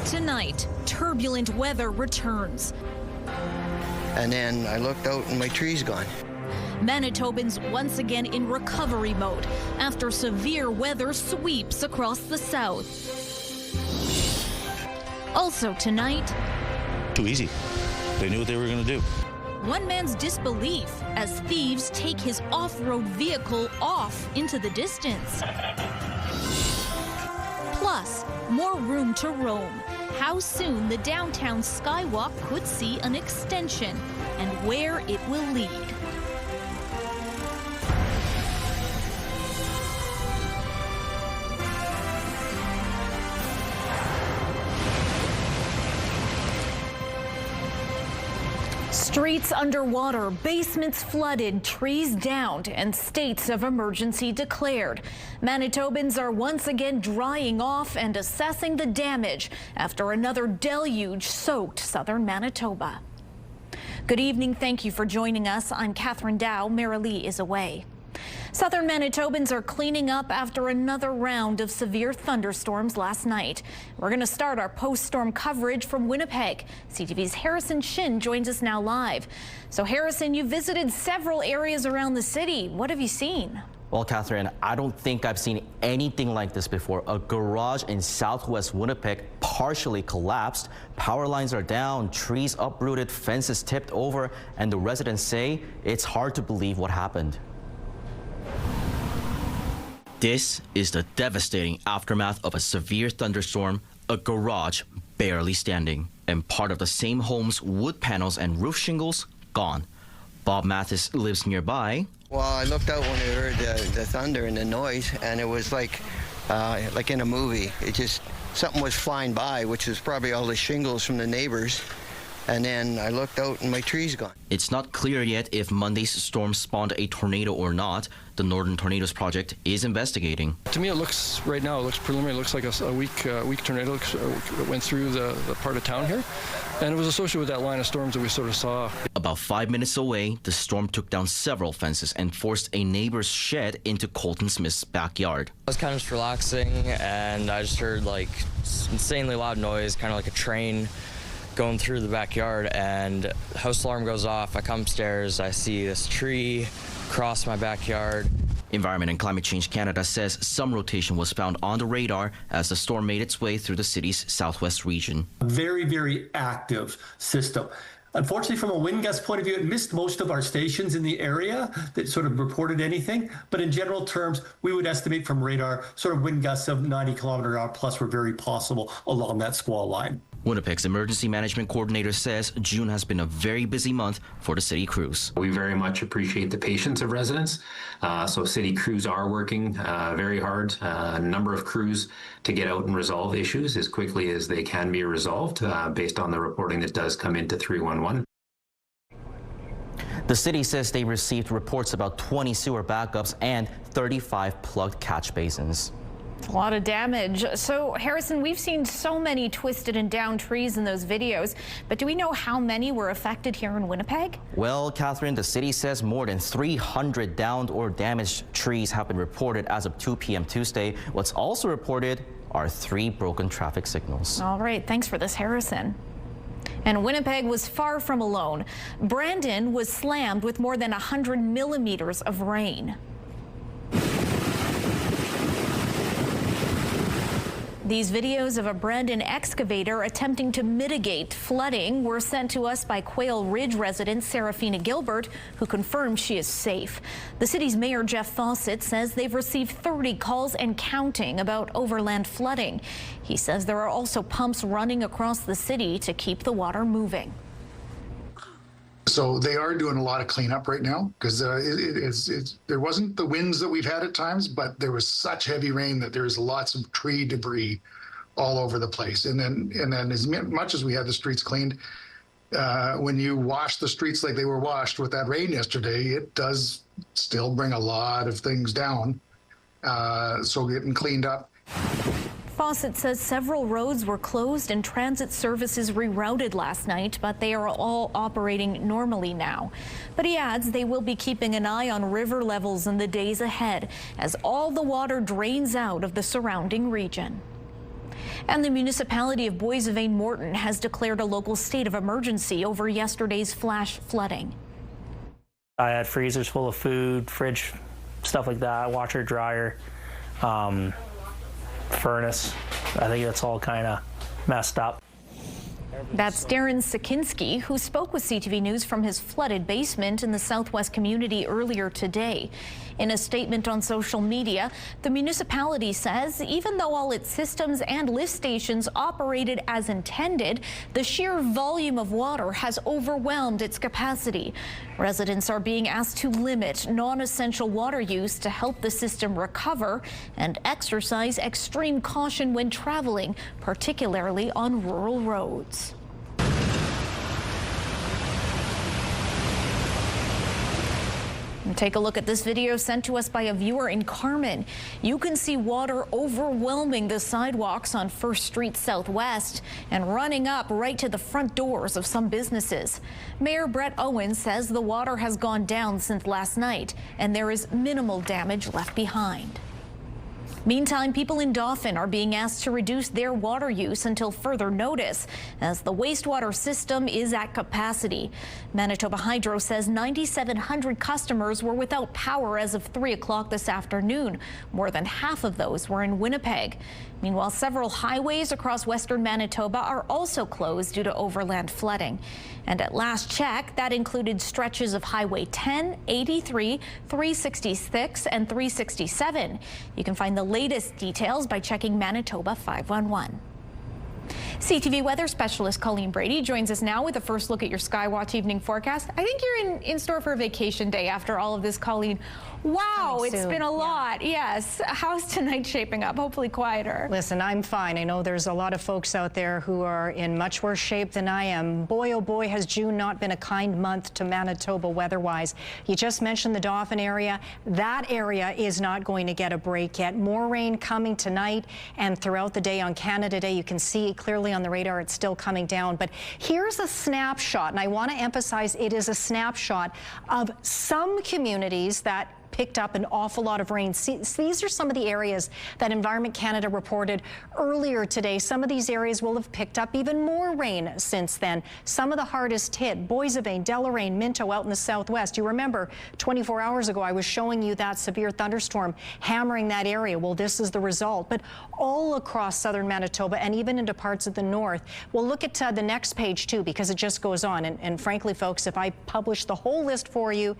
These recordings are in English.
Tonight, turbulent weather returns. And then I looked out and my tree's gone. Manitobans once again in recovery mode after severe weather sweeps across the south. Also tonight, too easy. They knew what they were going to do. One man's disbelief as thieves take his off-road vehicle off into the distance. Plus, more room to roam. How soon the downtown Skywalk could see an extension and where it will lead. Streets underwater, basements flooded, trees downed, and states of emergency declared. Manitobans are once again drying off and assessing the damage after another deluge soaked southern Manitoba. Good evening. Thank you for joining us. I'm Catherine Dow. Mara Lee is away. Southern Manitobans are cleaning up after another round of severe thunderstorms last night. We're going to start our post-storm coverage from Winnipeg. CTV's Harrison Shin joins us now live. So Harrison, you visited several areas around the city. What have you seen? Well, Catherine, I don't think I've seen anything like this before. A garage in southwest Winnipeg partially collapsed. Power lines are down, trees uprooted, fences tipped over, and the residents say it's hard to believe what happened. This is the devastating aftermath of a severe thunderstorm, a garage barely standing, and part of the same home's wood panels and roof shingles gone. Bob Mathis lives nearby. Well, I looked out when I heard the thunder and the noise, and it was like in a movie. It just, something was flying by, which was probably all the shingles from the neighbors. And then I looked out and my tree's gone. It's not clear yet if Monday's storm spawned a tornado or not. The Northern Tornadoes Project is investigating. To me, it looks, right now, it looks preliminary. It looks like a weak tornado that went through the part of town here. And it was associated with that line of storms that we sort of saw. About 5 minutes away, the storm took down several fences and forced a neighbor's shed into Colton Smith's backyard. I was kind of just relaxing, and I just heard like insanely loud noise, kind of like a train going through the backyard, and house alarm goes off. I come upstairs, I see this tree cross my backyard. Environment and Climate Change Canada says some rotation was found on the radar as the storm made its way through the city's southwest region. Very, very active system. Unfortunately, from a wind gust point of view, it missed most of our stations in the area that sort of reported anything. But in general terms, we would estimate from radar sort of wind gusts of 90 km/h plus were very possible along that squall line. Winnipeg's emergency management coordinator says June has been a very busy month for the city crews. We very much appreciate the patience of residents. So city crews are working very hard, a number of crews to get out and resolve issues as quickly as they can be resolved based on the reporting that does come into 311. The city says they received reports about 20 sewer backups and 35 plugged catch basins. It's a lot of damage. So, Harrison, we've seen so many twisted and downed trees in those videos, but do we know how many were affected here in Winnipeg? Well, Catherine, the city says more than 300 downed or damaged trees have been reported as of 2 p.m. Tuesday. What's also reported are 3 broken traffic signals. All right, thanks for this, Harrison. And Winnipeg was far from alone. Brandon was slammed with more than 100 millimeters of rain. These videos of a Brandon excavator attempting to mitigate flooding were sent to us by Quail Ridge resident Serafina Gilbert, who confirmed she is safe. The city's mayor, Jeff Fawcett, says they've received 30 calls and counting about overland flooding. He says there are also pumps running across the city to keep the water moving. So they are doing a lot of cleanup right now because there wasn't the winds that we've had at times, but there was such heavy rain that there's lots of tree debris all over the place. And then as much as we had the streets cleaned, when you wash the streets like they were washed with that rain yesterday, it does still bring a lot of things down. So getting cleaned up. Fawcett says several roads were closed and transit services rerouted last night, but they are all operating normally now. But he adds they will be keeping an eye on river levels in the days ahead as all the water drains out of the surrounding region. And the municipality of Boissevain-Morton has declared a local state of emergency over yesterday's flash flooding. I had freezers full of food, fridge, stuff like that, washer, dryer, furnace. I think that's all kind of messed up. That's Darren Sikinski, who spoke with CTV News from his flooded basement in the Southwest community earlier today. In a statement on social media, the municipality says even though all its systems and lift stations operated as intended, the sheer volume of water has overwhelmed its capacity. Residents are being asked to limit non-essential water use to help the system recover and exercise extreme caution when traveling, particularly on rural roads. And take a look at this video sent to us by a viewer in Carmen. You can see water overwhelming the sidewalks on 1st Street Southwest and running up right to the front doors of some businesses. Mayor Brett Owens says the water has gone down since last night and there is minimal damage left behind. Meantime, people in Dauphin are being asked to reduce their water use until further notice, as the wastewater system is at capacity. Manitoba Hydro says 9,700 customers were without power as of 3 o'clock this afternoon. More than half of those were in Winnipeg. Meanwhile, several highways across western Manitoba are also closed due to overland flooding. And at last check, that included stretches of Highway 10, 83, 366, and 367. You can find the latest details by checking Manitoba 511. CTV weather specialist Colleen Brady joins us now with a first look at your Skywatch evening forecast. I think you're in store for a vacation day after all of this, Colleen. Wow, it's been a lot. Yes. How's tonight shaping up? Hopefully quieter. Listen, I'm fine. I know there's a lot of folks out there who are in much worse shape than I am. Boy, oh boy, has June not been a kind month to Manitoba weather-wise. You just mentioned the Dauphin area. That area is not going to get a break yet. More rain coming tonight and throughout the day on Canada Day. You can see clearly on the radar it's still coming down. But here's a snapshot, and I want to emphasize it is a snapshot of some communities that picked up an awful lot of rain. See, these are some of the areas that Environment Canada reported earlier today. Some of these areas will have picked up even more rain since then. Some of the hardest hit, Boissevain, Deloraine, Minto out in the southwest. You remember 24 hours ago I was showing you that severe thunderstorm hammering that area. Well, this is the result. But all across southern Manitoba and even into parts of the north. We'll look at the next page too, because it just goes on. And frankly, folks, if I publish the whole list for you,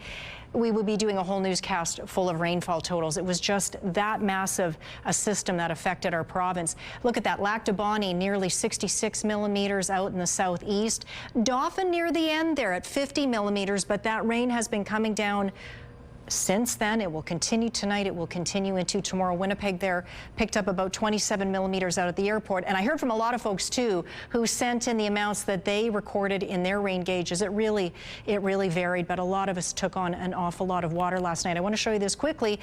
we would be doing a whole newscast full of rainfall totals. It was just that massive a system that affected our province. Look at that, Lac du Bonny, nearly 66 millimeters out in the southeast. Dauphin near the end there at 50 millimeters, but that rain has been coming down since then. It will continue tonight. It will continue into tomorrow. Winnipeg there picked up about 27 millimeters out at the airport. And I heard from a lot of folks too who sent in the amounts that they recorded in their rain gauges. It really varied, but a lot of us took on an awful lot of water last night. I want to show you this quickly.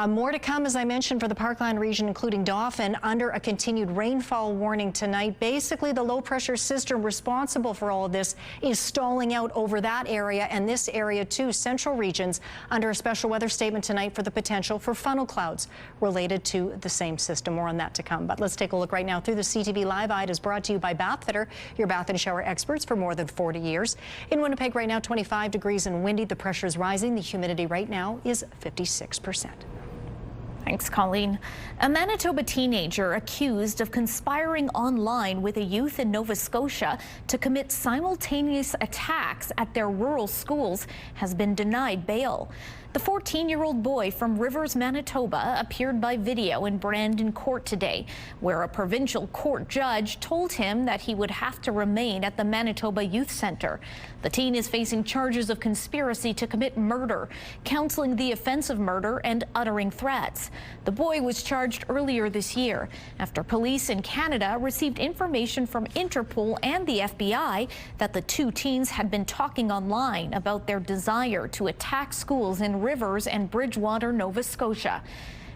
More to come, as I mentioned, for the Parkland region, including Dauphin, under a continued rainfall warning tonight. Basically, the low pressure system responsible for all of this is stalling out over that area and this area too, central regions, under a special weather statement tonight for the potential for funnel clouds related to the same system. More on that to come. But let's take a look right now through the CTV Live Eye. It is brought to you by Bathfitter, your bath and shower experts for more than 40 years. In Winnipeg right now, 25 degrees and windy. The pressure is rising. The humidity right now is 56%. Thanks, Colleen. A Manitoba teenager accused of conspiring online with a youth in Nova Scotia to commit simultaneous attacks at their rural schools has been denied bail. The 14-year-old boy from Rivers, Manitoba, appeared by video in Brandon Court today, where a provincial court judge told him that he would have to remain at the Manitoba Youth Centre. The teen is facing charges of conspiracy to commit murder, counseling the offense of murder, and uttering threats. The boy was charged earlier this year after police in Canada received information from Interpol and the FBI that the two teens had been talking online about their desire to attack schools in Rivers and Bridgewater, Nova Scotia.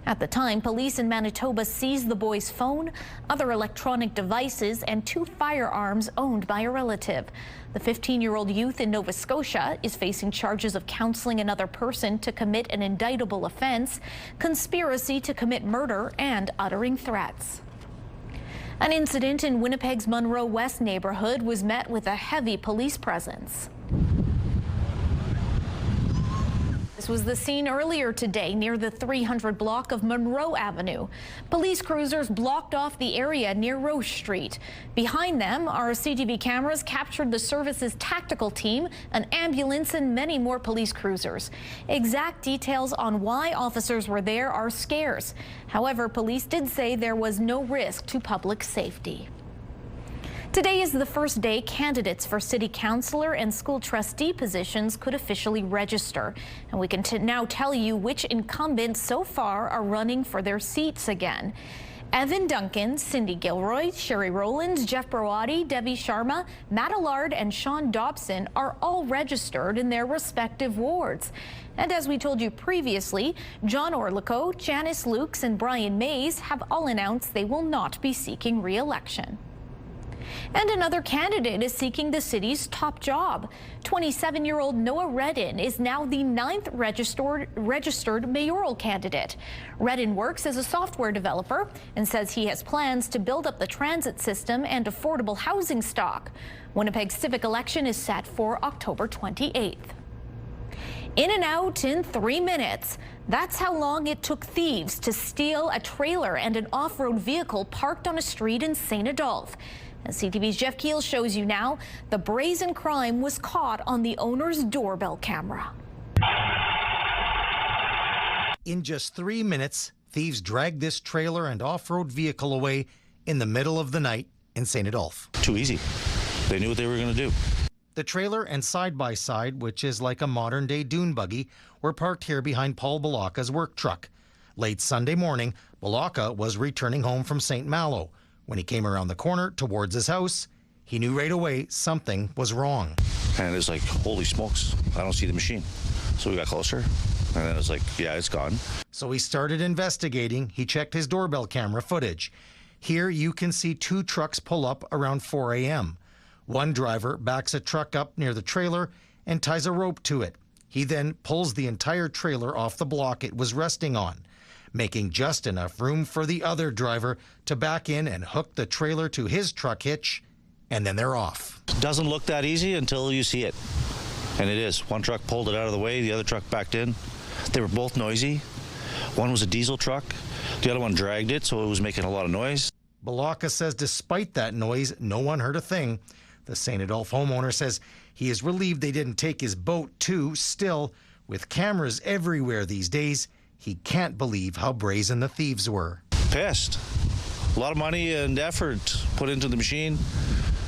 At the time, police in Manitoba seized the boy's phone, other electronic devices, and 2 firearms owned by a relative. The 15-year-old youth in Nova Scotia is facing charges of counseling another person to commit an indictable offense, conspiracy to commit murder, and uttering threats. An incident in Winnipeg's Munro West neighborhood was met with a heavy police presence. This was the scene earlier today near the 300 block of Monroe Avenue. Police cruisers blocked off the area near Roche Street. Behind them, our CTV cameras captured the service's tactical team, an ambulance, and many more police cruisers. Exact details on why officers were there are scarce. However, police did say there was no risk to public safety. Today is the first day candidates for city councillor and school trustee positions could officially register. And we can now tell you which incumbents so far are running for their seats again. Evan Duncan, Cindy Gilroy, Sherry Rowlands, Jeff Brawadi, Debbie Sharma, Matt Allard, and Sean Dobson are all registered in their respective wards. And as we told you previously, John Orlico, Janice Lukes, and Brian Mays have all announced they will not be seeking re-election. And another candidate is seeking the city's top job. 27-year-old Noah Redden is now the 9th registered mayoral candidate. Redden works as a software developer and says he has plans to build up the transit system and affordable housing stock. Winnipeg's civic election is set for October 28th. In and out in 3 minutes. That's how long it took thieves to steal a trailer and an off-road vehicle parked on a street in St. Adolphe. As CTV's Jeff Keel shows you now, the brazen crime was caught on the owner's doorbell camera. In just 3 minutes, thieves dragged this trailer and off-road vehicle away in the middle of the night in St. Adolphe. Too easy. They knew what they were going to do. The trailer and side-by-side, which is like a modern-day dune buggy, were parked here behind Paul Balaka's work truck. Late Sunday morning, Balaka was returning home from St. Malo. When he came around the corner towards his house, he knew right away something was wrong. And it's like, holy smokes, I don't see the machine. So we got closer, and then it was like, yeah, it's gone. So he started investigating. He checked his doorbell camera footage. Here you can see 2 trucks pull up around 4 a.m. One driver backs a truck up near the trailer and ties a rope to it. He then pulls the entire trailer off the block it was resting on, making just enough room for the other driver to back in and hook the trailer to his truck hitch, and then they're off. Doesn't look that easy until you see it. And it is. One truck pulled it out of the way, the other truck backed in. They were both noisy. One was a diesel truck. The other one dragged it, so it was making a lot of noise. Balaka says despite that noise, no one heard a thing. The St. Adolphe homeowner says he is relieved they didn't take his boat too. Still, with cameras everywhere these days, he can't believe how brazen the thieves were. Pissed. A lot of money and effort put into the machine.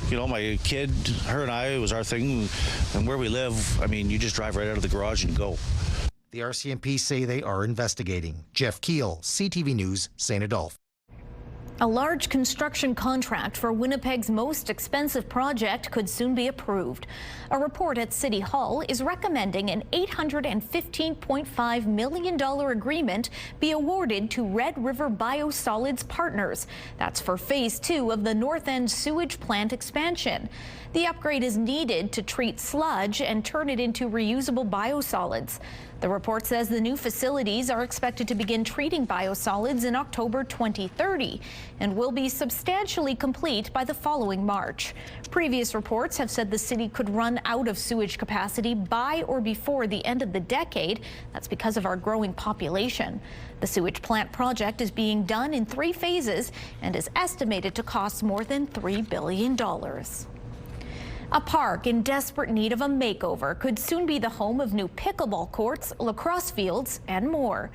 You know, my kid, her and I, it was our thing. And where we live, I mean, you just drive right out of the garage and go. The RCMP say they are investigating. Jeff Keel, CTV News, St. Adolphe. A large construction contract for Winnipeg's most expensive project could soon be approved. A report at City Hall is recommending an $815.5 million agreement be awarded to Red River Biosolids Partners. That's for Phase 2 of the North End sewage plant expansion. The upgrade is needed to treat sludge and turn it into reusable biosolids. The report says the new facilities are expected to begin treating biosolids in October 2030 and will be substantially complete by the following March. Previous reports have said the city could run out of sewage capacity by or before the end of the decade. That's because of our growing population. The sewage plant project is being done in 3 phases and is estimated to cost more than $3 billion. A park in desperate need of a makeover could soon be the home of new pickleball courts, lacrosse fields, and more.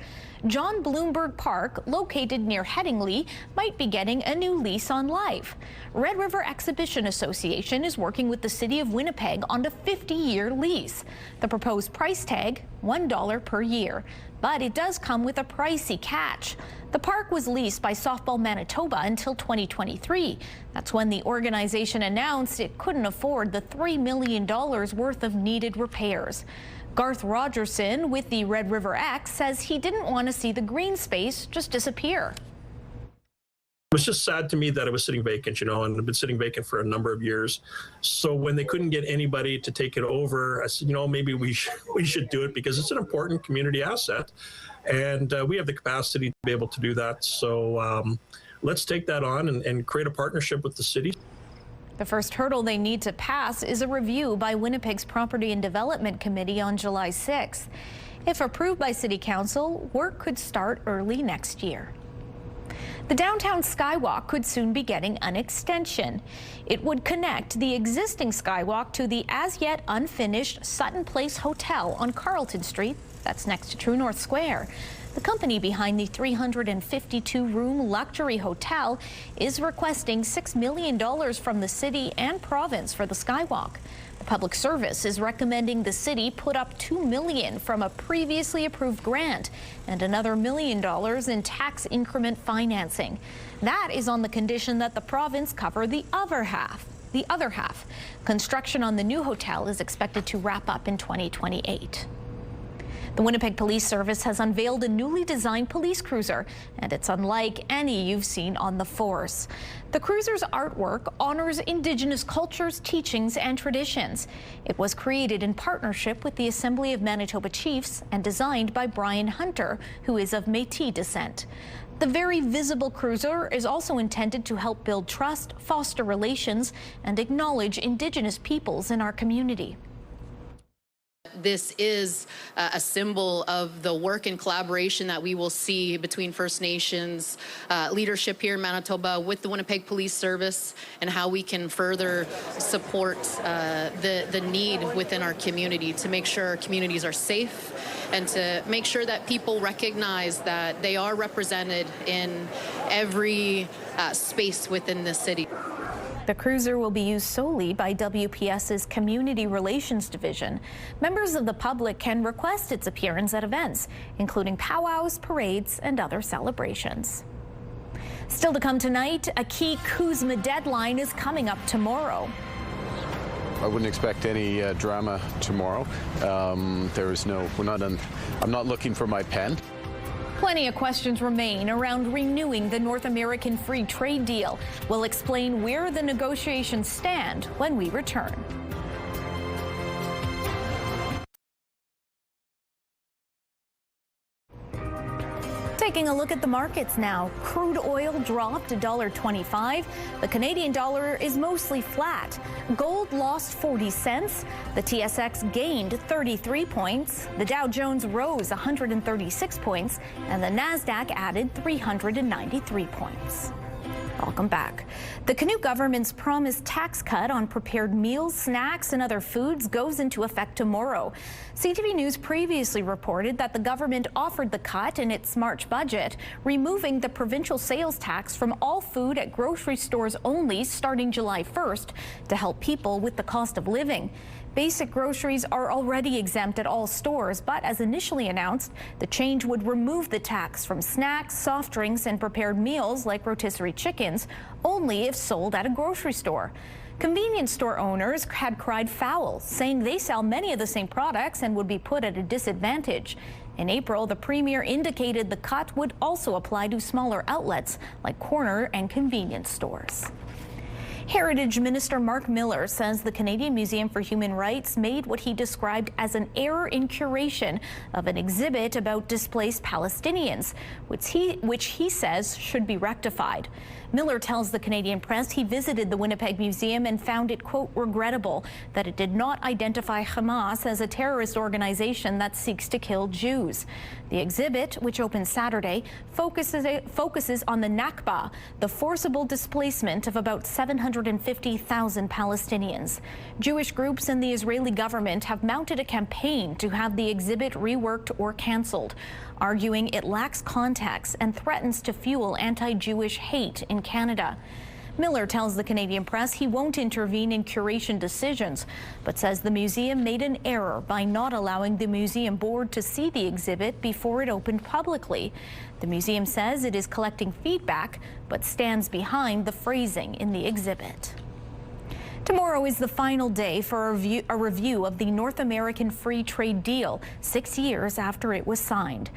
John Bloomberg Park, located near Headingley, might be getting a new lease on life. Red River Exhibition Association is working with the City of Winnipeg on a 50-year lease. The proposed price tag, $1 per year. But it does come with a pricey catch. The park was leased by Softball Manitoba until 2023. That's when the organization announced it couldn't afford the $3 million worth of needed repairs. Garth Rogerson with the Red River X says he didn't want to see the green space just disappear. It was just sad to me that it was sitting vacant, and it had been sitting vacant for a number of years. So when they couldn't get anybody to take it over, I said, maybe we should do it because it's an important community asset. And we have the capacity to be able to do that. So let's take that on and create a partnership with the city. The first hurdle they need to pass is a review by Winnipeg's Property and Development Committee on July 6th. If approved by City Council, work could start early next year. The downtown Skywalk could soon be getting an extension. It would connect the existing Skywalk to the as-yet unfinished Sutton Place Hotel on Carleton Street. That's next to True North Square. The company behind the 352-room luxury hotel is requesting $6 million from the city and province for the Skywalk. The Public Service is recommending the city put up $2 million from a previously approved grant and another $1 million in tax increment financing. That is on the condition that the province cover the other half. Construction on the new hotel is expected to wrap up in 2028. The Winnipeg Police Service has unveiled a newly designed police cruiser, and it's unlike any you've seen on the force. The cruiser's artwork honors Indigenous cultures, teachings, and traditions. It was created in partnership with the Assembly of Manitoba Chiefs and designed by Brian Hunter, who is of Métis descent. The very visible cruiser is also intended to help build trust, foster relations, and acknowledge Indigenous peoples in our community. This is a symbol of the work and collaboration that we will see between First Nations leadership here in Manitoba with the Winnipeg Police Service and how we can further support the need within our community to make sure our communities are safe and to make sure that people recognize that they are represented in every space within the city. The cruiser will be used solely by WPS's Community Relations Division. Members of the public can request its appearance at events, including powwows, parades, and other celebrations. Still to come tonight, a key CUSMA deadline is coming up tomorrow. I wouldn't expect any drama tomorrow. I'm not looking for my pen. Plenty of questions remain around renewing the North American Free Trade Deal. We'll explain where the negotiations stand when we return. Taking a look at the markets now. Crude oil dropped $1.25. The Canadian dollar is mostly flat. Gold lost 40 cents. The TSX gained 33 points. The Dow Jones rose 136 points. And the NASDAQ added 393 points. Welcome back. The Canute government's promised tax cut on prepared meals, snacks, and other foods goes into effect tomorrow. CTV News previously reported that the government offered the cut in its March budget, removing the provincial sales tax from all food at grocery stores only starting July 1st to help people with the cost of living. Basic groceries are already exempt at all stores, but as initially announced, the change would remove the tax from snacks, soft drinks, and prepared meals like rotisserie chickens, only if sold at a grocery store. Convenience store owners had cried foul, saying they sell many of the same products and would be put at a disadvantage. In April, the Premier indicated the cut would also apply to smaller outlets like corner and convenience stores. Heritage Minister Mark Miller says the Canadian Museum for Human Rights made what he described as an error in curation of an exhibit about displaced Palestinians, which he says should be rectified. Miller tells the Canadian Press he visited the Winnipeg Museum and found it, quote, regrettable that it did not identify Hamas as a terrorist organization that seeks to kill Jews. The exhibit, which opens Saturday, focuses on the Nakba, the forcible displacement of about 750,000 Palestinians. Jewish groups and the Israeli government have mounted a campaign to have the exhibit reworked or canceled, arguing it lacks context and threatens to fuel anti-Jewish hate in Canada. Miller tells the Canadian Press he won't intervene in curation decisions, but says the museum made an error by not allowing the museum board to see the exhibit before it opened publicly. The museum says it is collecting feedback, but stands behind the phrasing in the exhibit. Tomorrow is the final day for a review of the North American Free Trade Deal, 6 years after it was signed.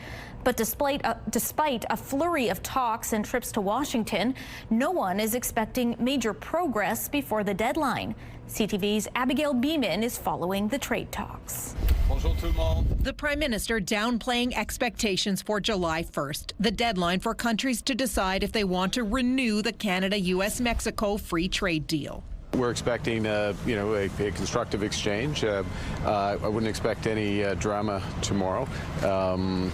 But despite a flurry of talks and trips to Washington, no one is expecting major progress before the deadline. CTV's Abigail Beeman is following the trade talks. The Prime Minister downplaying expectations for July 1st, the deadline for countries to decide if they want to renew the Canada-US-Mexico Free Trade Deal. We're expecting, a constructive exchange. I wouldn't expect any drama tomorrow. I'm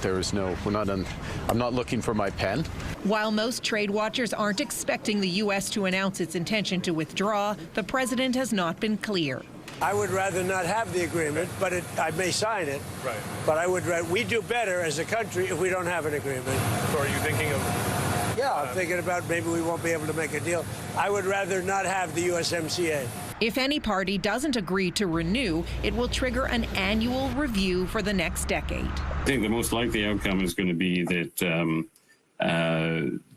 not looking for my pen. While most trade watchers aren't expecting the U.S. to announce its intention to withdraw, the president has not been clear. I would rather not have the agreement, but I may sign it. Right. But we do better as a country if we don't have an agreement. So are you thinking of? Yeah, I'm thinking about maybe we won't be able to make a deal. I would rather not have the USMCA. If any party doesn't agree to renew, it will trigger an annual review for the next decade. I think the most likely outcome is going to be that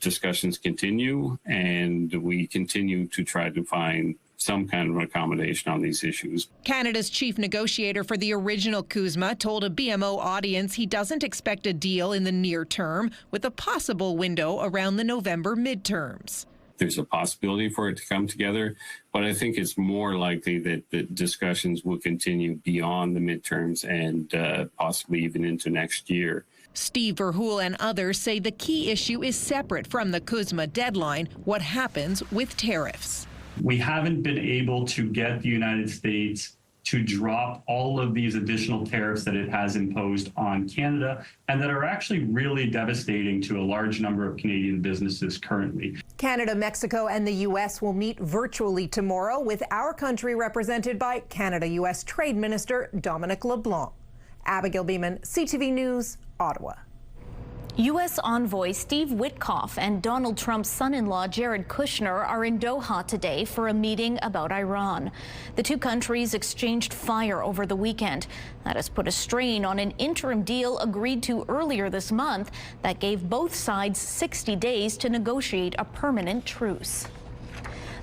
discussions continue and we continue to try to find some kind of accommodation on these issues. Canada's chief negotiator for the original CUSMA told a BMO audience he doesn't expect a deal in the near term, with a possible window around the November midterms. There's a possibility for it to come together, but I think it's more likely that the discussions will continue beyond the midterms and possibly even into next year. Steve Verhoel and others say the key issue is separate from the CUSMA deadline: what happens with tariffs. We haven't been able to get the United States to drop all of these additional tariffs that it has imposed on Canada and that are actually really devastating to a large number of Canadian businesses currently. Canada, Mexico, and the U.S. will meet virtually tomorrow, with our country represented by Canada-U.S. Trade Minister Dominic LeBlanc. Abigail Beeman, CTV News, Ottawa. U.S. envoy Steve Witkoff and Donald Trump's son-in-law Jared Kushner are in Doha today for a meeting about Iran. The two countries exchanged fire over the weekend. That has put a strain on an interim deal agreed to earlier this month that gave both sides 60 days to negotiate a permanent truce.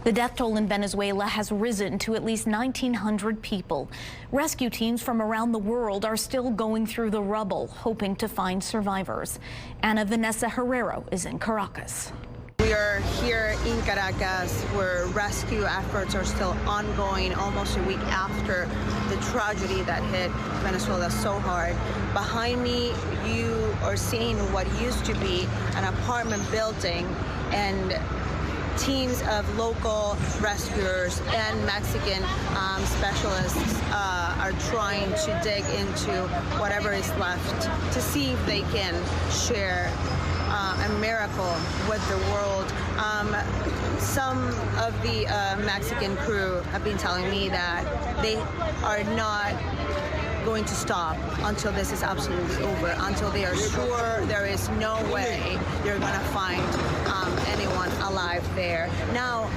The death toll in Venezuela has risen to at least 1,900 people. Rescue teams from around the world are still going through the rubble, hoping to find survivors. Ana Vanessa Herrero is in Caracas. We are here in Caracas, where rescue efforts are still ongoing almost a week after the tragedy that hit Venezuela so hard. Behind me, you are seeing what used to be an apartment building, and teams of local rescuers and Mexican specialists are trying to dig into whatever is left to see if they can share a miracle with the world. Some of the Mexican crew have been telling me that they are not going to stop until this is absolutely over, until they are sure there is no way they're going to find anyone alive there. Now,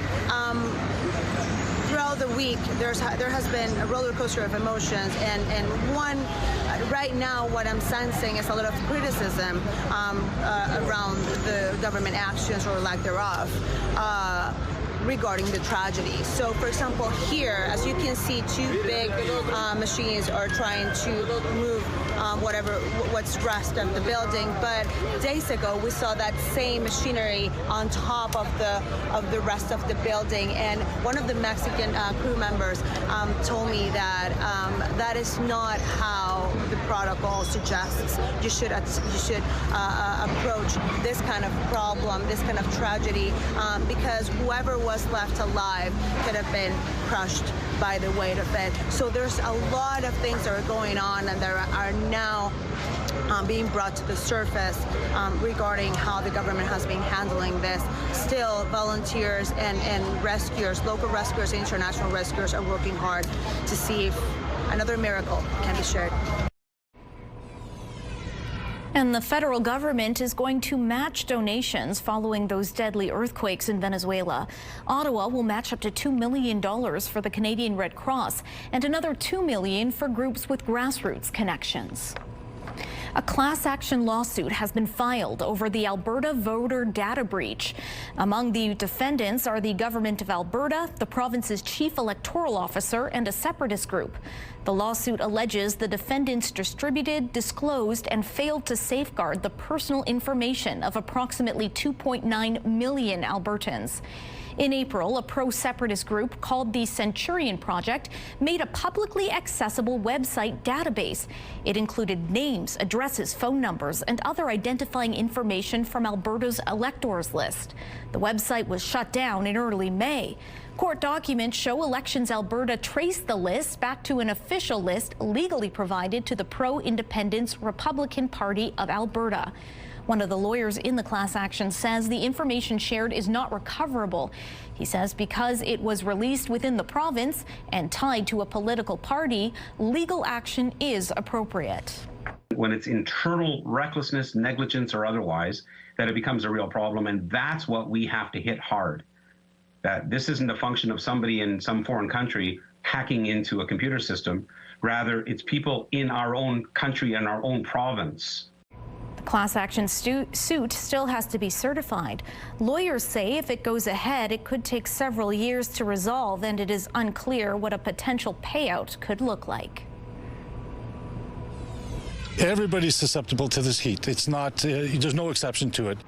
throughout the week, there has been a roller coaster of emotions, and one, right now, what I'm sensing is a lot of criticism around the government actions or lack thereof regarding the tragedy. So, for example, here, as you can see, two big machines are trying to move what's rest of the building. But days ago, we saw that same machinery on top of the rest of the building. And one of the Mexican crew members told me that that is not how the protocol suggests you should approach this kind of problem, this kind of tragedy, because whoever was left alive could have been crushed by the weight of it. So there's a lot of things that are going on, and there are now being brought to the surface regarding how the government has been handling this. Still, volunteers and rescuers, local rescuers, international rescuers are working hard to see if another miracle can be shared. And the federal government is going to match donations following those deadly earthquakes in Venezuela. Ottawa will match up to $2 million for the Canadian Red Cross and another $2 million for groups with grassroots connections. A class action lawsuit has been filed over the Alberta voter data breach. Among the defendants are the Government of Alberta, the province's chief electoral officer, and a separatist group. The lawsuit alleges the defendants distributed, disclosed, and failed to safeguard the personal information of approximately 2.9 million Albertans. In April, a pro-separatist group called the Centurion Project made a publicly accessible website database. It included names, addresses, phone numbers, and other identifying information from Alberta's electors list. The website was shut down in early May. Court documents show Elections Alberta traced the list back to an official list legally provided to the pro-independence Republican Party of Alberta. One of the lawyers in the class action says the information shared is not recoverable. He says because it was released within the province and tied to a political party, legal action is appropriate. When it's internal recklessness, negligence, or otherwise, that it becomes a real problem, and that's what we have to hit hard. That this isn't a function of somebody in some foreign country hacking into a computer system. Rather, it's people in our own country and our own province. The class action suit still has to be certified. Lawyers say if it goes ahead, it could take several years to resolve, and it is unclear what a potential payout could look like. Everybody's susceptible to this heat. It's not, there's no exception to it.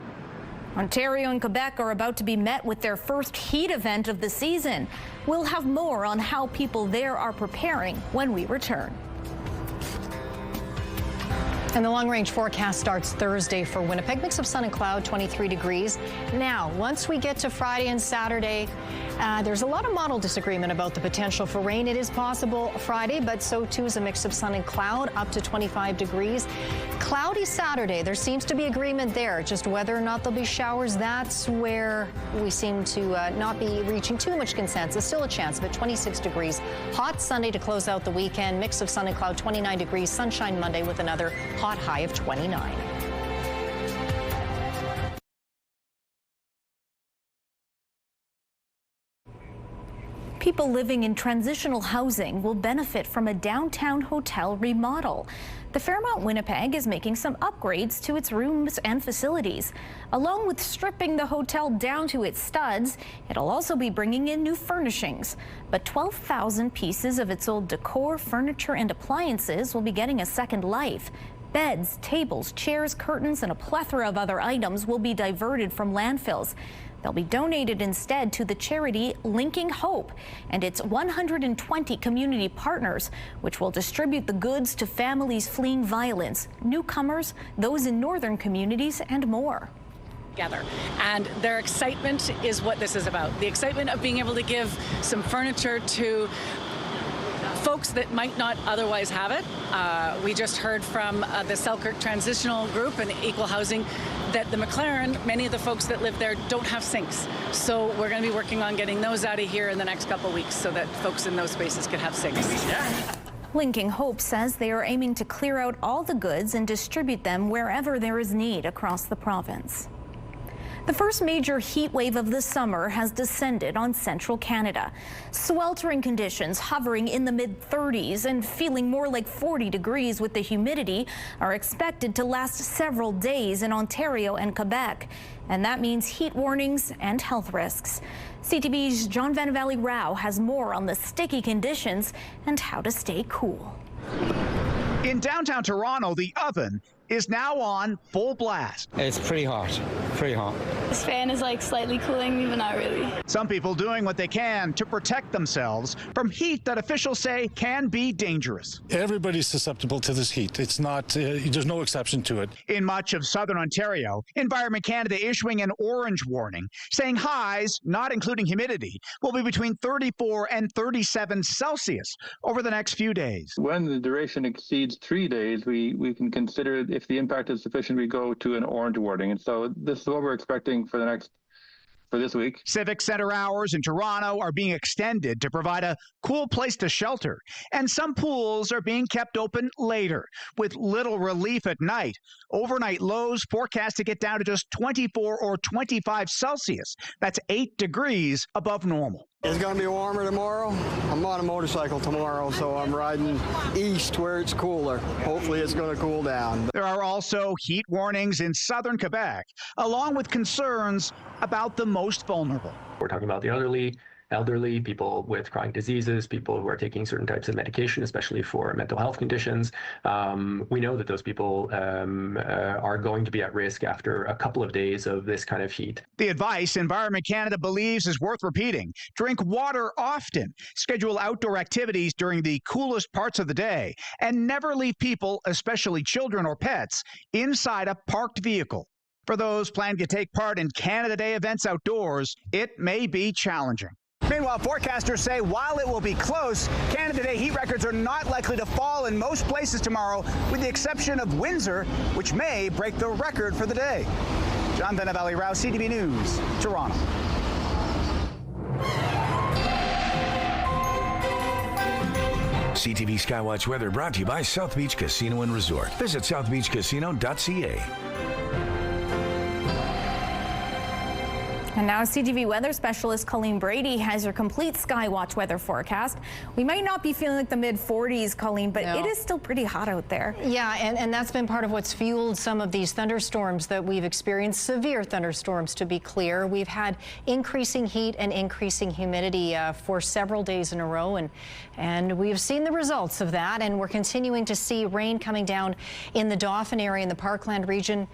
Ontario and Quebec are about to be met with their first heat event of the season. We'll have more on how people there are preparing when we return. And the long-range forecast starts Thursday for Winnipeg. Mix of sun and cloud, 23 degrees. Now, once we get to Friday and Saturday, there's a lot of model disagreement about the potential for rain. It is possible Friday, but so too is a mix of sun and cloud, up to 25 degrees. Cloudy Saturday, there seems to be agreement there. Just whether or not there'll be showers, that's where we seem to not be reaching too much consensus. Still a chance of it, 26 degrees. Hot Sunday to close out the weekend. Mix of sun and cloud, 29 degrees. Sunshine Monday with another hot high of 29. People living in transitional housing will benefit from a downtown hotel remodel. The Fairmont Winnipeg is making some upgrades to its rooms and facilities. Along with stripping the hotel down to its studs, it'll also be bringing in new furnishings. But 12,000 pieces of its old decor, furniture, and appliances will be getting a second life. Beds, tables, chairs, curtains, and a plethora of other items will be diverted from landfills. They'll be donated instead to the charity Linking Hope and its 120 community partners, which will distribute the goods to families fleeing violence, newcomers, those in northern communities, and more. Together. And their excitement is what this is about. The excitement of being able to give some furniture to folks that might not otherwise have it. We just heard from the Selkirk Transitional Group and Equal Housing that the McLaren, many of the folks that live there don't have sinks. So we're going to be working on getting those out of here in the next couple of weeks so that folks in those spaces can have sinks. Yeah. Linking Hope says they are aiming to clear out all the goods and distribute them wherever there is need across the province. The first major heat wave of the summer has descended on central Canada. Sweltering conditions hovering in the mid-30s and feeling more like 40 degrees with the humidity are expected to last several days in Ontario and Quebec. And that means heat warnings and health risks. CTV's John Van Valley Rao has more on the sticky conditions and how to stay cool. In downtown Toronto, the oven is now on full blast. It's pretty hot, pretty hot. This fan is like slightly cooling me, but not really. Some people doing what they can to protect themselves from heat that officials say can be dangerous. Everybody's susceptible to this heat. It's not, there's no exception to it. In much of southern Ontario, Environment Canada issuing an orange warning, saying highs, not including humidity, will be between 34 and 37 Celsius over the next few days. When the duration exceeds 3 days, we can consider if the impact is sufficient, we go to an orange warning. And so this is what we're expecting for this week. Civic Center hours in Toronto are being extended to provide a cool place to shelter. And some pools are being kept open later, with little relief at night. Overnight lows forecast to get down to just 24 or 25 Celsius. That's 8 degrees above normal. It's going to be warmer tomorrow. I'm on a motorcycle tomorrow, so I'm riding east where it's cooler. Hopefully it's going to cool down. There are also heat warnings in southern Quebec, along with concerns about the most vulnerable. We're talking about the elderly, people with chronic diseases, people who are taking certain types of medication, especially for mental health conditions. We know that those people are going to be at risk after a couple of days of this kind of heat. The advice Environment Canada believes is worth repeating. Drink water often, schedule outdoor activities during the coolest parts of the day, and never leave people, especially children or pets, inside a parked vehicle. For those planning to take part in Canada Day events outdoors, it may be challenging. Meanwhile, forecasters say while it will be close, Canada Day heat records are not likely to fall in most places tomorrow, with the exception of Windsor, which may break the record for the day. John Venevali-Rao, CTV News, Toronto. CTV Skywatch weather brought to you by South Beach Casino and Resort. Visit southbeachcasino.ca. And now CTV weather specialist Colleen Brady has your complete Skywatch weather forecast. We might not be feeling like the mid-40s, Colleen, but it is still pretty hot out there. Yeah, and that's been part of what's fueled some of these thunderstorms that we've experienced, severe thunderstorms to be clear. We've had increasing heat and increasing humidity for several days in a row, and we've seen the results of that, and we're continuing to see rain coming down in the Dauphin area in the Parkland region.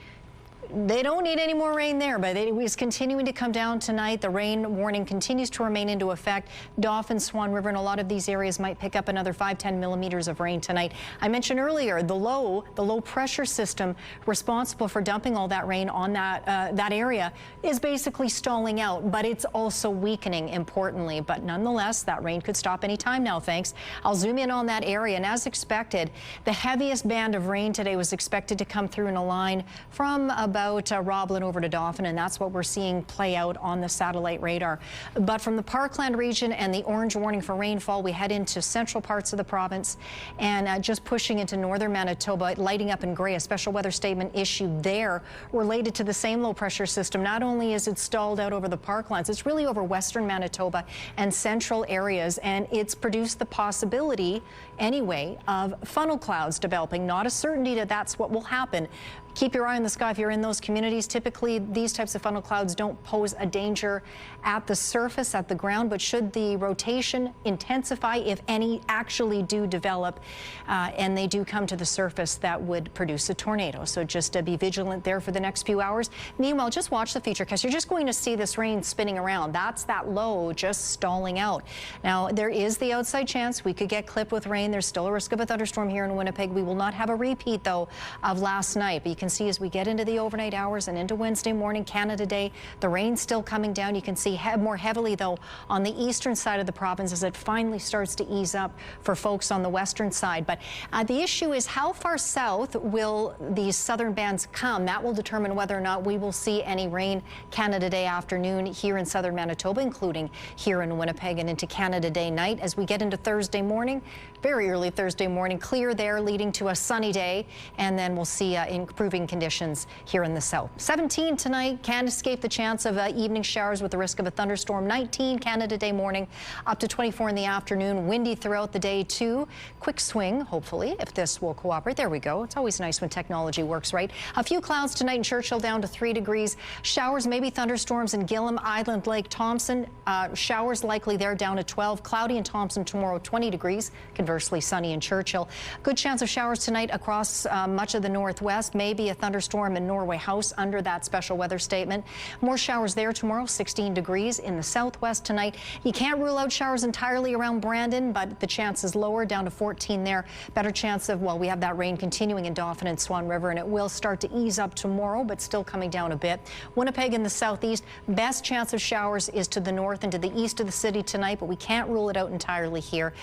They don't need any more rain there, but it is continuing to come down tonight. The rain warning continues to remain into effect. Dauphin, Swan River, and a lot of these areas might pick up another 5-10 millimeters of rain tonight. I mentioned earlier the low pressure system responsible for dumping all that rain on that area is basically stalling out, but it's also weakening importantly. But nonetheless, that rain could stop any time now, thanks. I'll zoom in on that area, and as expected, the heaviest band of rain today was expected to come through in a line from about Roblin over to Dauphin, and that's what we're seeing play out on the satellite radar. But from the Parkland region and the orange warning for rainfall, we head into central parts of the province and just pushing into northern Manitoba, lighting up in gray. A special weather statement issued there related to the same low pressure system. Not only is it stalled out over the Parklands, it's really over western Manitoba and central areas, and it's produced the possibility anyway of funnel clouds developing. Not a certainty that that's what will happen. Keep your eye on the sky if you're in those communities. Typically, these types of funnel clouds don't pose a danger at the surface, at the ground, but should the rotation intensify, if any actually do develop, and they do come to the surface, that would produce a tornado. So just be vigilant there for the next few hours. Meanwhile, just watch the futurecast. You're just going to see this rain spinning around. That's that low just stalling out. Now, there is the outside chance we could get clipped with rain. There's still a risk of a thunderstorm here in Winnipeg. We will not have a repeat, though, of last night. But you can see as we get into the overnight hours and into Wednesday morning, Canada Day, the rain's still coming down. You can see more heavily, though, on the eastern side of the province as it finally starts to ease up for folks on the western side. But the issue is how far south will these southern bands come? That will determine whether or not we will see any rain Canada Day afternoon here in southern Manitoba, including here in Winnipeg, and into Canada Day night. As we get into Thursday morning, very early Thursday morning, clear there, leading to a sunny day, and then we'll see improving conditions here in the south. 17 tonight, can escape the chance of evening showers with the risk of a thunderstorm. 19 Canada Day morning, up to 24 in the afternoon. Windy throughout the day too. Quick swing, hopefully, if this will cooperate. There we go. It's always nice when technology works, right? A few clouds tonight in Churchill, down to 3 degrees. Showers, maybe thunderstorms in Gillam, Island Lake, Thompson. Showers likely there, down to 12. Cloudy in Thompson tomorrow, 20 degrees. Conversely, sunny in Churchill. Good chance of showers tonight across much of the northwest. Maybe a thunderstorm in Norway House under that special weather statement. More showers there tomorrow, 16 degrees in the southwest tonight. You can't rule out showers entirely around Brandon, but the chance is lower, down to 14 there. Better chance of, well, we have that rain continuing in Dauphin and Swan River, and it will start to ease up tomorrow, but still coming down a bit. Winnipeg in the southeast, best chance of showers is to the north and to the east of the city tonight, but we can't rule it out entirely here.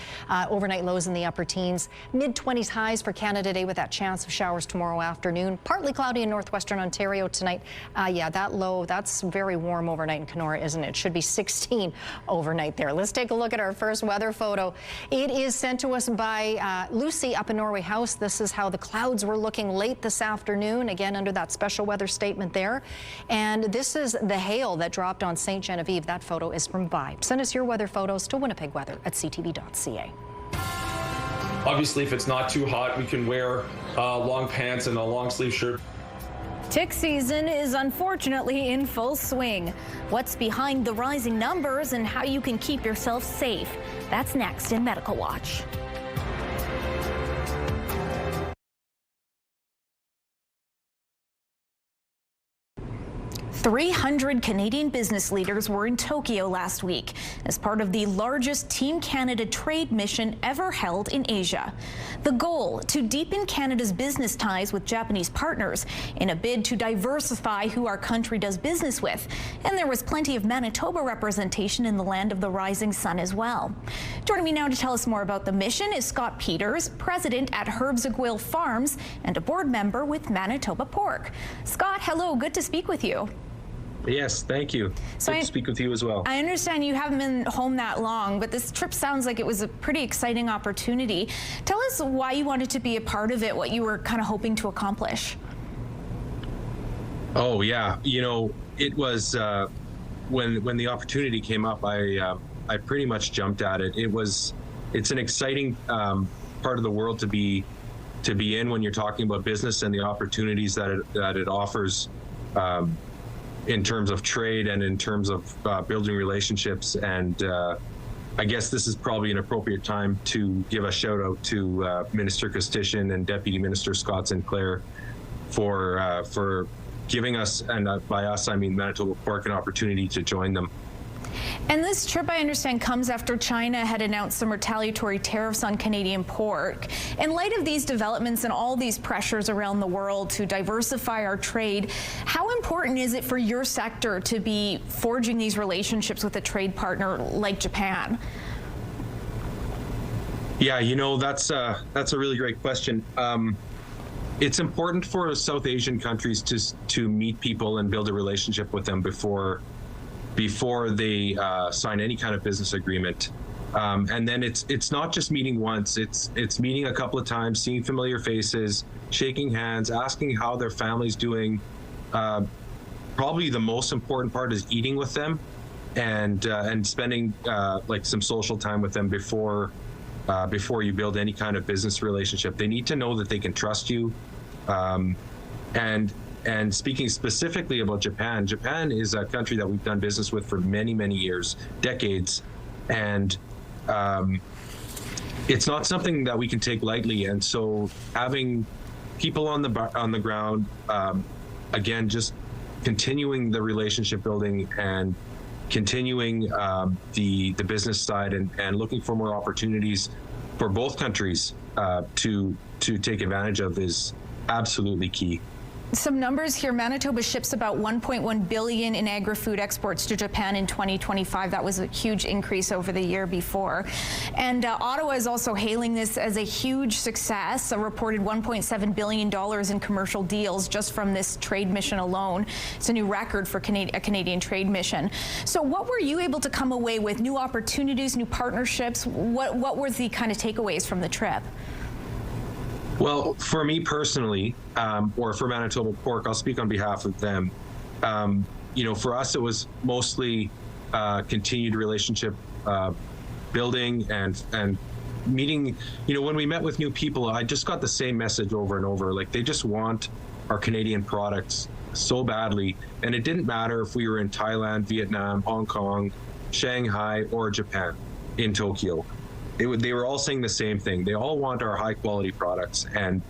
Overnight lows in the upper teens. Mid-20s highs for Canada Day with that chance of showers tomorrow afternoon. Partly cloudy in northwestern Ontario tonight. Yeah, that low, that's very warm overnight in Kenora, isn't it? Should be 16 overnight there. Let's take a look at our first weather photo. It is sent to us by Lucy up in Norway House. This is how the clouds were looking late this afternoon, again under that special weather statement there. And this is the hail that dropped on St. Genevieve. That photo is from Vibe. Send us your weather photos to winnipegweather@ctv.ca. Obviously, if it's not too hot, we can wear long pants and a long sleeve shirt. Tick season is unfortunately in full swing. What's behind the rising numbers and how you can keep yourself safe? That's next in Medical Watch. 300 Canadian business leaders were in Tokyo last week as part of the largest Team Canada trade mission ever held in Asia. The goal, to deepen Canada's business ties with Japanese partners in a bid to diversify who our country does business with. And there was plenty of Manitoba representation in the land of the rising sun as well. Joining me now to tell us more about the mission is Scott Peters, president at Herbs-Aguil Farms and a board member with Manitoba Pork. Scott, hello, good to speak with you. Yes, thank you. So Good to speak with you as well. I understand you haven't been home that long, but this trip sounds like it was a pretty exciting opportunity. Tell us why you wanted to be a part of it, what you were kind of hoping to accomplish. Oh, yeah. You know, it was when the opportunity came up, I pretty much jumped at it. It's an exciting part of the world to be in when you're talking about business and the opportunities that it offers. In terms of trade and in terms of building relationships. And I guess this is probably an appropriate time to give a shout out to Minister Kostitian and Deputy Minister Scott Sinclair for giving us, and by us I mean Manitoba Pork, an opportunity to join them. And this trip, I understand, comes after China had announced some retaliatory tariffs on Canadian pork. In light of these developments and all these pressures around the world to diversify our trade, how important is it for your sector to be forging these relationships with a trade partner like Japan? Yeah, you know, that's a really great question. It's important for South Asian countries to meet people and build a relationship with them before they sign any kind of business agreement. And then it's not just meeting once, it's meeting a couple of times, seeing familiar faces, shaking hands, asking how their family's doing. Probably the most important part is eating with them and spending like some social time with them before you build any kind of business relationship. They need to know that they can trust you. And speaking specifically about Japan, Japan is a country that we've done business with for many, many years, decades. And it's not something that we can take lightly. And so having people on the ground, again, just continuing the relationship building and continuing the business side and looking for more opportunities for both countries to take advantage of is absolutely key. Some numbers here. Manitoba ships about $1.1 billion in agri-food exports to Japan in 2025. That was a huge increase over the year before. And Ottawa is also hailing this as a huge success, a reported $1.7 billion in commercial deals just from this trade mission alone. It's a new record for a Canadian trade mission. So what were you able to come away with? New opportunities, new partnerships? What were the kind of takeaways from the trip? Well, for me personally, or for Manitoba Pork, I'll speak on behalf of them. You know, for us, it was mostly continued relationship building and meeting. You know, when we met with new people, I just got the same message over and over. Like, they just want our Canadian products so badly. And it didn't matter if we were in Thailand, Vietnam, Hong Kong, Shanghai, or Japan, in Tokyo. They were all saying the same thing. They all want our high quality products. And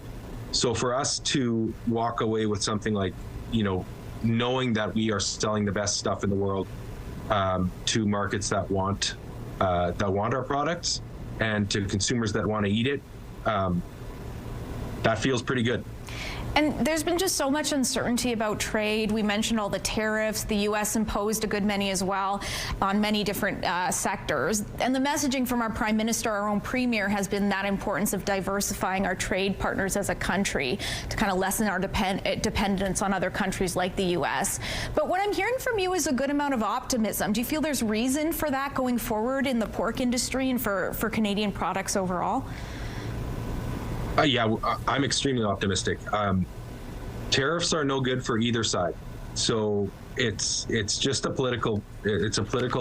so for us to walk away with something like, you know, knowing that we are selling the best stuff in the world to markets that want our products and to consumers that want to eat it, that feels pretty good. And there's been just so much uncertainty about trade. We mentioned all the tariffs. The U.S. imposed a good many as well on many different sectors. And the messaging from our Prime Minister, our own Premier, has been that importance of diversifying our trade partners as a country to kind of lessen our dependence on other countries like the U.S. But what I'm hearing from you is a good amount of optimism. Do you feel there's reason for that going forward in the pork industry and for Canadian products overall? Yeah, I'm extremely optimistic. Tariffs are no good for either side, so it's just a political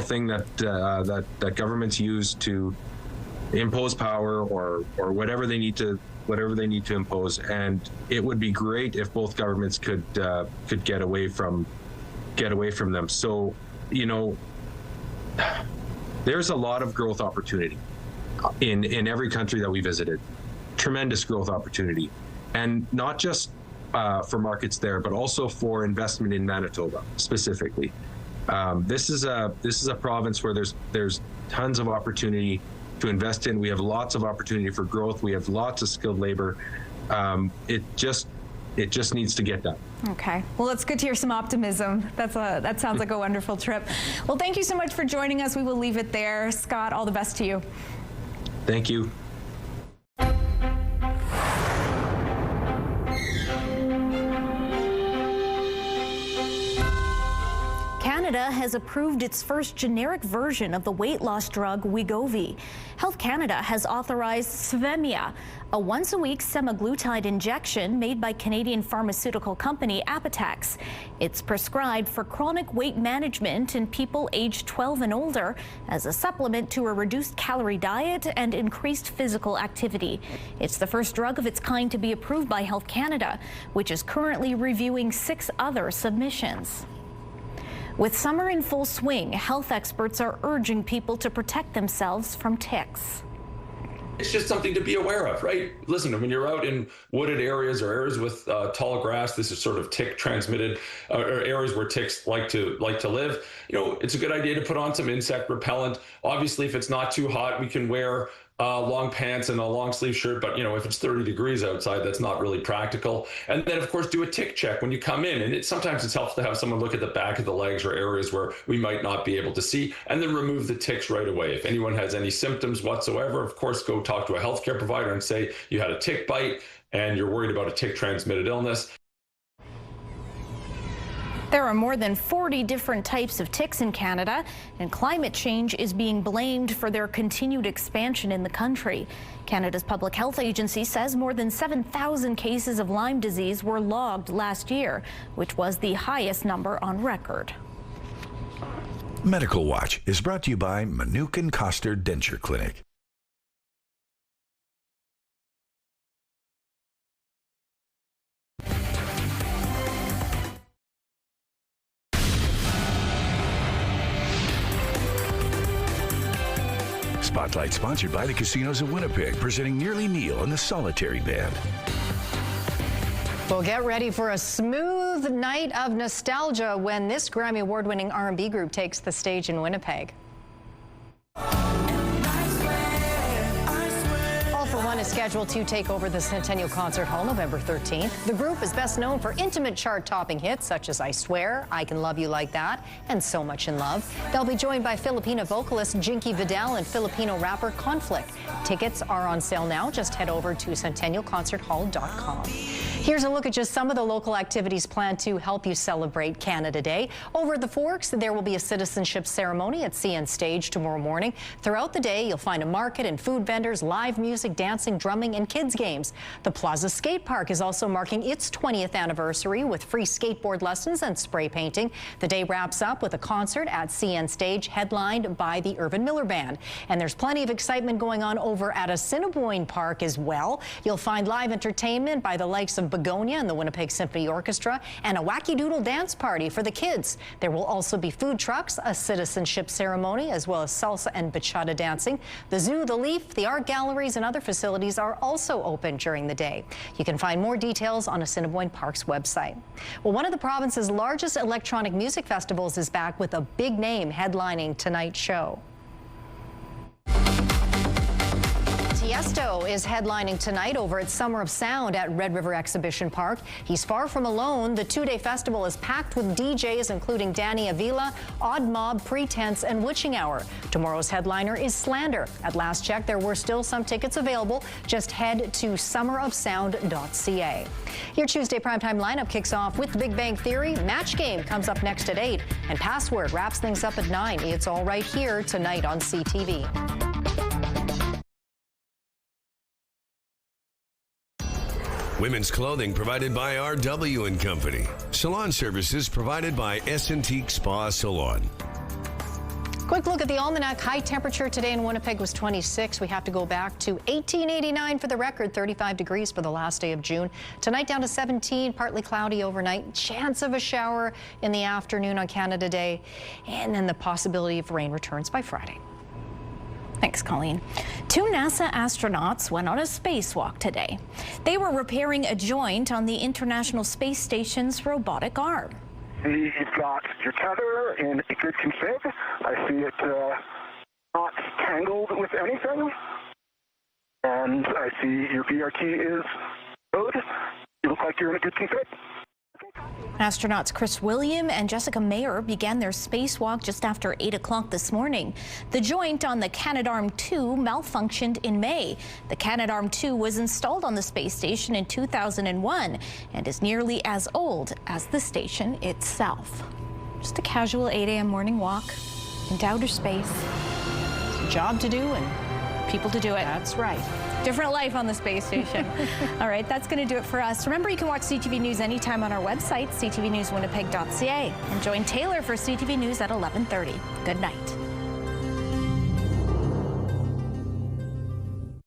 thing that governments use to impose power or whatever they need to impose. And it would be great if both governments could get away from them. So, you know, there's a lot of growth opportunity in every country that we visited. Tremendous growth opportunity, and not just for markets there, but also for investment in Manitoba specifically. This is a province where there's tons of opportunity to invest in. We have lots of opportunity for growth. We have lots of skilled labor. It just needs to get done. Okay. Well, it's good to hear some optimism. That sounds like a wonderful trip. Well, thank you so much for joining us. We will leave it there. Scott, all the best to you. Thank you. Canada has approved its first generic version of the weight loss drug Wegovy. Health Canada has authorized Svemia, a once-a-week semaglutide injection made by Canadian pharmaceutical company Apotex. It's prescribed for chronic weight management in people aged 12 and older as a supplement to a reduced calorie diet and increased physical activity. It's the first drug of its kind to be approved by Health Canada, which is currently reviewing 6 other submissions. With summer in full swing, health experts are urging people to protect themselves from ticks. It's just something to be aware of, right? Listen, when you're out in wooded areas or areas with tall grass, this is sort of tick transmitted, or areas where ticks like to live. You know, it's a good idea to put on some insect repellent. Obviously, if it's not too hot, we can wear long pants and a long sleeve shirt, but you know, if it's 30 degrees outside, that's not really practical. And then of course, do a tick check when you come in. And sometimes it's helpful to have someone look at the back of the legs or areas where we might not be able to see, and then remove the ticks right away. If anyone has any symptoms whatsoever, of course, go talk to a healthcare provider and say you had a tick bite and you're worried about a tick transmitted illness. There are more than 40 different types of ticks in Canada, and climate change is being blamed for their continued expansion in the country. Canada's Public Health Agency says more than 7,000 cases of Lyme disease were logged last year, which was the highest number on record. Medical Watch is brought to you by Manukin Koster Denture Clinic. Spotlight sponsored by the Casinos of Winnipeg, presenting Nearly Neil and the Solitary Band. Well, get ready for a smooth night of nostalgia when this Grammy Award-winning R&B group takes the stage in Winnipeg. Is scheduled to take over the Centennial Concert Hall November 13th. The group is best known for intimate chart-topping hits such as I Swear, I Can Love You Like That, and So Much in Love. They'll be joined by Filipino vocalist Jinky Vidal and Filipino rapper Conflict. Tickets are on sale now. Just head over to centennialconcerthall.com. Here's a look at just some of the local activities planned to help you celebrate Canada Day. Over at the Forks, there will be a citizenship ceremony at CN Stage tomorrow morning. Throughout the day, you'll find a market and food vendors, live music, dancing, drumming, and kids games. The Plaza Skate Park is also marking its 20th anniversary with free skateboard lessons and spray painting. The day wraps up with a concert at CN Stage headlined by the Irvin Miller Band. And there's plenty of excitement going on over at Assiniboine Park as well. You'll find live entertainment by the likes of Begonia and the Winnipeg Symphony Orchestra and a wacky doodle dance party for the kids. There will also be food trucks, a citizenship ceremony, as well as salsa and bachata dancing. The zoo, the Leaf, the art galleries, and other facilities are also open during the day. You can find more details on Assiniboine Park's website. Well, one of the province's largest electronic music festivals is back with a big name headlining tonight's show. Tiesto is headlining tonight over at Summer of Sound at Red River Exhibition Park. He's far from alone. The two-day festival is packed with DJs including Danny Avila, Odd Mob, Pretense, and Witching Hour. Tomorrow's headliner is Slander. At last check, there were still some tickets available. Just head to summerofsound.ca. Your Tuesday primetime lineup kicks off with The Big Bang Theory. Match Game comes up next at 8. And Password wraps things up at 9. It's all right here tonight on CTV. Women's clothing provided by RW & Company. Salon services provided by Essentique Spa Salon. Quick look at the almanac. High temperature today in Winnipeg was 26. We have to go back to 1889 for the record, 35 degrees for the last day of June. Tonight down to 17, partly cloudy overnight. Chance of a shower in the afternoon on Canada Day. And then the possibility of rain returns by Friday. Thanks, Colleen. 2 NASA astronauts went on a spacewalk today. They were repairing a joint on the International Space Station's robotic arm. You've got your tether in a good config. I see it not tangled with anything. And I see your VRT is good. You look like you're in a good config. Astronauts Chris William and Jessica Mayer began their spacewalk just after 8 o'clock this morning. The joint on the Canadarm2 malfunctioned in May. The Canadarm2 was installed on the space station in 2001 and is nearly as old as the station itself. Just a casual 8 a.m. morning walk into outer space. It's a job to do and people to do it. That's right. Different life on the space station. All right, that's going to do it for us. Remember, you can watch CTV News anytime on our website, ctvnewswinnipeg.ca, and join Taylor for CTV News at 11:30. Good night.